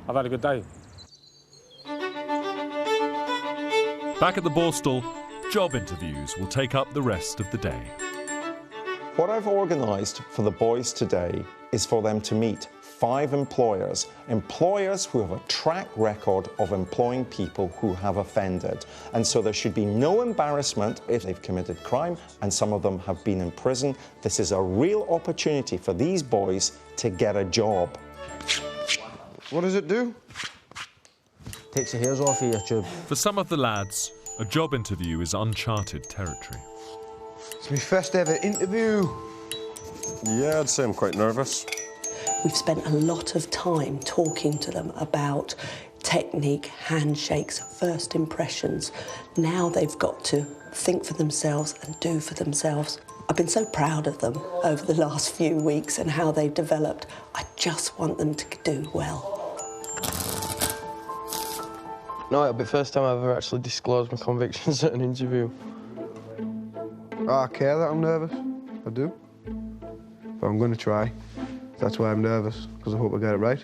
I've had a good day. Back at the Borstal, job interviews will take up the rest of the day. What I've organised for the boys today is for them to meet 5 employers who have a track record of employing people who have offended. And so there should be no embarrassment if they've committed crime, and some of them have been in prison. This is a real opportunity for these boys to get a job. What does it do? Takes your hairs off of your tube. For some of the lads, a job interview is uncharted territory. It's my first ever interview. Yeah, I'd say I'm quite nervous. We've spent a lot of time talking to them about technique, handshakes, first impressions. Now they've got to think for themselves and do for themselves. I've been so proud of them over the last few weeks and how they've developed. I just want them to do well. No, it'll be the first time I've ever actually disclosed my convictions at an interview. I care that I'm nervous. I do. But I'm going to try. That's why I'm nervous, because I hope I get it right.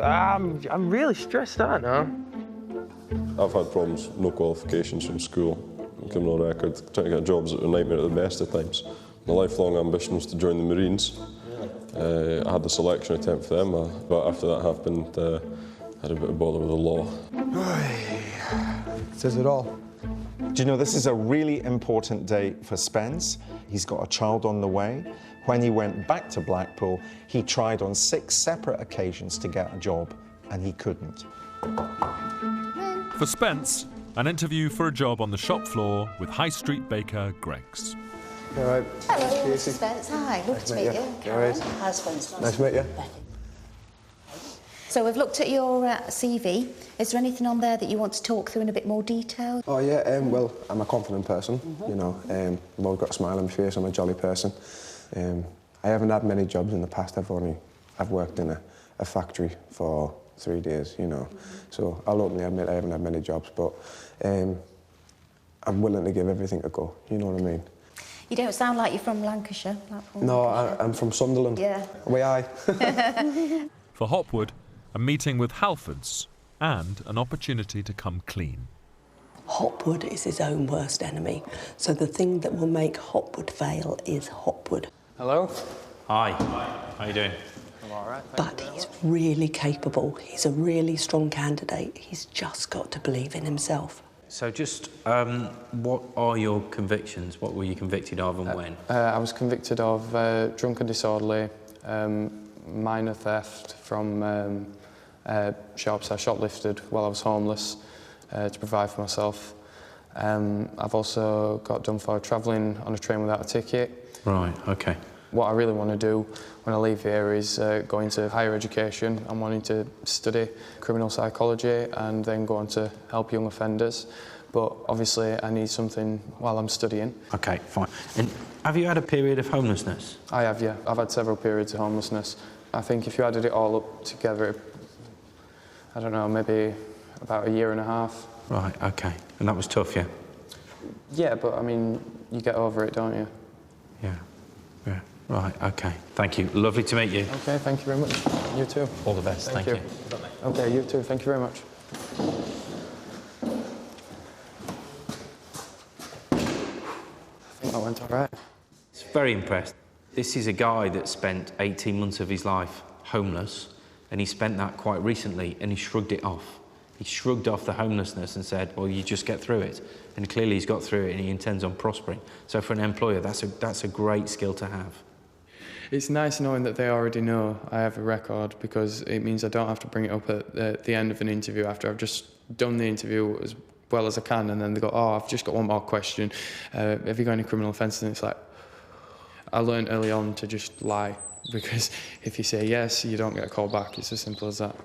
I'm really stressed out now. I've had problems, no qualifications from school, coming on record, trying to get jobs that were a nightmare at the best of times. My lifelong ambition was to join the Marines. I had the selection attempt for them, but after that happened, I had a bit of bother with the law. It says it all. Do you know, this is a really important day for Spence. He's got a child on the way. When he went back to Blackpool, he tried on 6 separate occasions to get a job, and he couldn't. For Spence, an interview for a job on the shop floor with High Street baker Greggs. All right. Hello, Mr. Spence. Hi, lovely to meet you. All right. Hi, Spence. Nice to meet you. So we've looked at your CV. Is there anything on there that you want to talk through in a bit more detail? Oh, yeah, well, I'm a confident person, you know. I've always got a smile on my face, I'm a jolly person. I haven't had many jobs in the past. I've worked in a factory for 3 days, you know. So I'll openly admit I haven't had many jobs, but I'm willing to give everything a go, you know what I mean? You don't sound like you're from Lancashire. Blackpool, No, Lancashire. I'm from Sunderland. Yeah. Way I. For Hopwood, a meeting with Halfords and an opportunity to come clean. Hopwood is his own worst enemy, so the thing that will make Hopwood fail is Hopwood. Hello? Hi. How you doing? I'm all right. But he's really capable. He's a really strong candidate. He's just got to believe in himself. So just, what are your convictions? What were you convicted of and when? I was convicted of drunk and disorderly, minor theft from shops. I shoplifted while I was homeless to provide for myself. I've also got done for travelling on a train without a ticket. Right, OK. What I really want to do when I leave here is go into higher education. I'm wanting to study criminal psychology and then go on to help young offenders. But obviously I need something while I'm studying. OK, fine. And have you had a period of homelessness? I have, yeah. I've had several periods of homelessness. I think if you added it all up together, I don't know, maybe about 1.5 years. Right, OK. And that was tough, yeah? Yeah, but I mean, you get over it, don't you? Yeah, yeah. Right, OK. Thank you. Lovely to meet you. OK, thank you very much. You too. All the best, thank you. OK, you too. Thank you very much. I think that went all right. Very impressed. This is a guy that spent 18 months of his life homeless, and he spent that quite recently, and he shrugged it off. He shrugged off the homelessness and said, well, you just get through it. And clearly he's got through it and he intends on prospering. So for an employer, that's a great skill to have. It's nice knowing that they already know I have a record, because it means I don't have to bring it up at the end of an interview after I've just done the interview as well as I can, and then they go, oh, I've just got one more question. Have you got any criminal offences? And it's like, I learned early on to just lie, because if you say yes, you don't get a call back. It's as simple as that.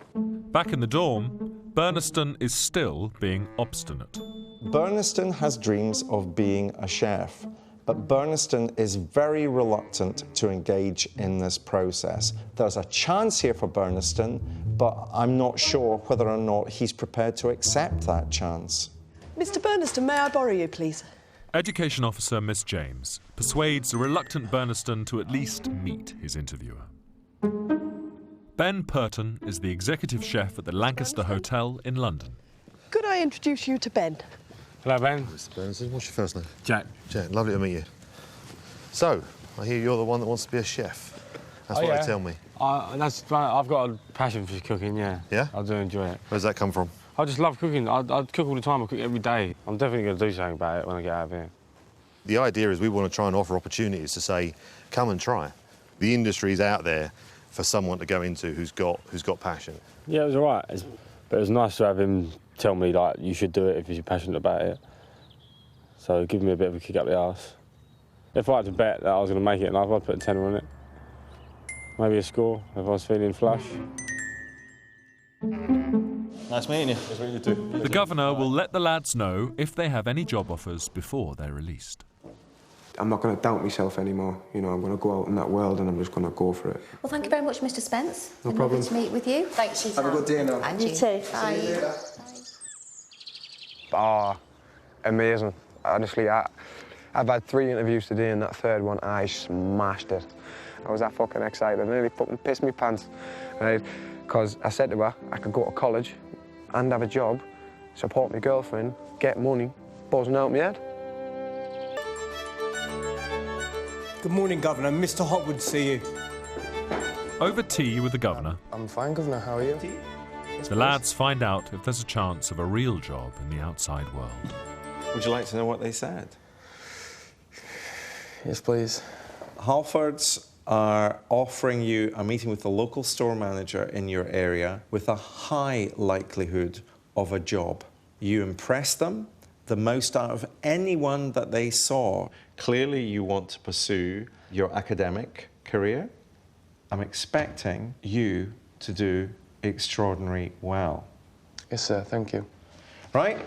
Back in the dorm, Burniston is still being obstinate. Burniston has dreams of being a chef, but Burniston is very reluctant to engage in this process. There's a chance here for Burniston, but I'm not sure whether or not he's prepared to accept that chance. Mr. Burniston, may I borrow you, please? Education officer Miss James persuades a reluctant Burniston to at least meet his interviewer. Ben Purton is the executive chef at the Lancaster Hotel in London. Could I introduce you to Ben? Hello, Ben. Mr. Burns, what's your first name? Jack. Jack, lovely to meet you. So, I hear you're the one that wants to be a chef. That's what they tell me. I've got a passion for cooking, yeah. Yeah? I do enjoy it. Where's that come from? I just love cooking. I cook all the time. I cook every day. I'm definitely going to do something about it when I get out of here. The idea is we want to try and offer opportunities to say, come and try. The industry's out there for someone to go into who's got passion. Yeah, it was all right. But it was nice to have him tell me, like, you should do it if you're passionate about it. So give me a bit of a kick up the arse. If I had to bet that I was going to make it, I'd put a tenner on it. Maybe a score if I was feeling flush. Nice meeting you. Nice meeting you too. The governor will let the lads know if they have any job offers before they're released. I'm not going to doubt myself anymore. You know, I'm going to go out in that world and I'm just going to go for it. Well, thank you very much, Mr. Spence. No problem. Lovely to meet with you. Thanks, Have a good day now. And You too. Bye. See you later. Oh, amazing. Honestly, I've had 3 interviews today and that third one, I smashed it. I was that fucking excited. I nearly fucking pissed my pants, right? Because I said to her, I could go to college and have a job, support my girlfriend, get money, buzzing out my head. Good morning, Governor. Mr. Hotwood to see you. Over tea with the governor, I'm fine, Governor. How are you? the lads find out if there's a chance of a real job in the outside world. Would you like to know what they said? Yes, please. Halfords are offering you a meeting with the local store manager in your area with a high likelihood of a job. You impressed them the most out of anyone that they saw. Clearly you want to pursue your academic career. I'm expecting you to do extraordinarily well. Yes, sir. Thank you. Right?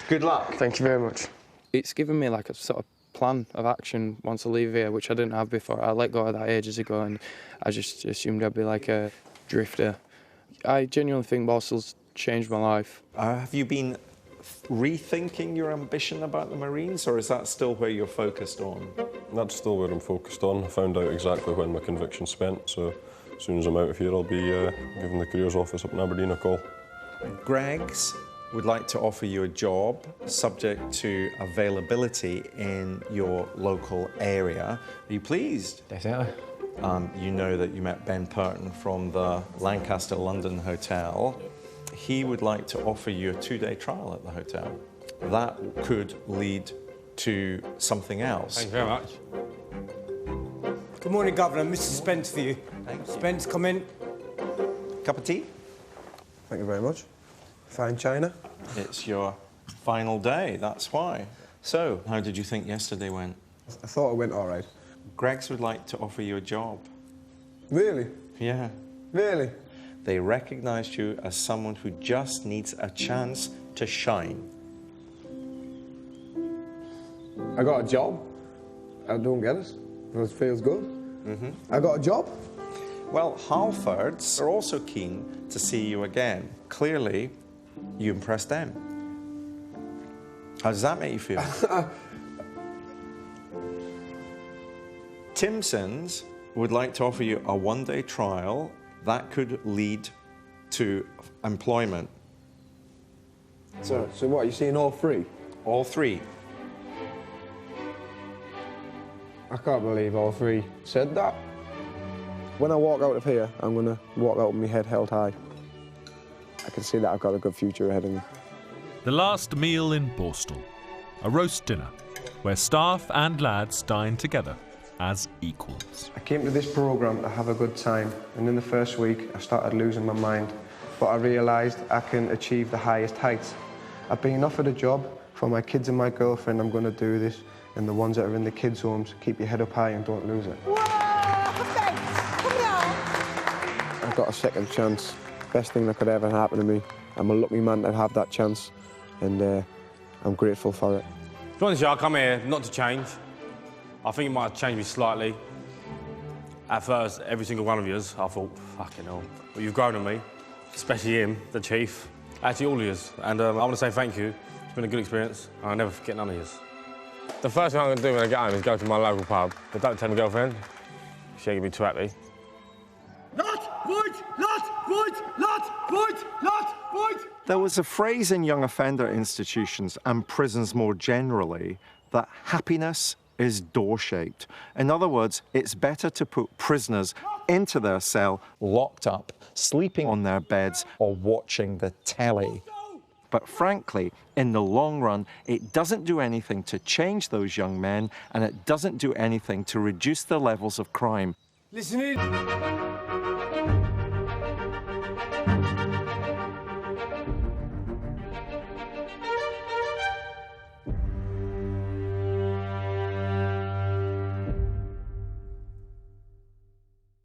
Good luck. Thank you very much. It's given me like a sort of plan of action once I leave here, which I didn't have before. I let go of that ages ago and I just assumed I'd be like a drifter. I genuinely think Borstal's changed my life. Have you been rethinking your ambition about the Marines, or is that still where you're focused on? That's still where I'm focused on. I found out exactly when my conviction's spent, so as soon as I'm out of here, I'll be giving the careers office up in Aberdeen a call. Greg's would like to offer you a job subject to availability in your local area. Are you pleased? Definitely. You know that you met Ben Purton from the Lancaster London Hotel. He would like to offer you a 2-day trial at the hotel. That could lead to something else. Thank you very much. Good morning, Governor. Mr. Spence for you. Thank you. Spence, come in. Cup of tea? Thank you very much. Fine china. It's your final day, that's why. So, how did you think yesterday went? I thought it went all right. Greg's would like to offer you a job. Really? Yeah. Really? They recognised you as someone who just needs a chance to shine. I got a job. I don't get it. But it feels good. I got a job. Well, Halfords are also keen to see you again. Clearly, you impressed them. How does that make you feel? Timson's would like to offer you a 1-day trial that could lead to employment. So what, you're seeing all 3? All 3. I can't believe all 3 said that. When I walk out of here, I'm going to walk out with my head held high. I can see that I've got a good future ahead of me. The last meal in Borstal, a roast dinner, where staff and lads dine together as equals. I came to this programme to have a good time, and in the first week I started losing my mind, but I realised I can achieve the highest heights. I've been offered a job for my kids and my girlfriend. I'm going to do this, and the ones that are in the kids' homes, keep your head up high and don't lose it. Whoa! Thanks. Come here. I got a second chance. Best thing that could ever happen to me. I'm a lucky man to have that chance, and I'm grateful for it. To be honest, I come here not to change. I think it might have changed me slightly. At first, every single one of you, I thought, fucking hell. But you've grown on me, especially him, the chief. Actually, all of you. And I want to say thank you. It's been a good experience, and I'll never forget none of you. The first thing I'm going to do when I get home is go to my local pub. But don't tell my girlfriend. She'll get me too happy. Not void! There was a phrase in young offender institutions and prisons more generally that happiness is door-shaped. In other words, it's better to put prisoners into their cell, locked up, sleeping on their beds or watching the telly. But frankly, in the long run, it doesn't do anything to change those young men, and it doesn't do anything to reduce the levels of crime. Listen in.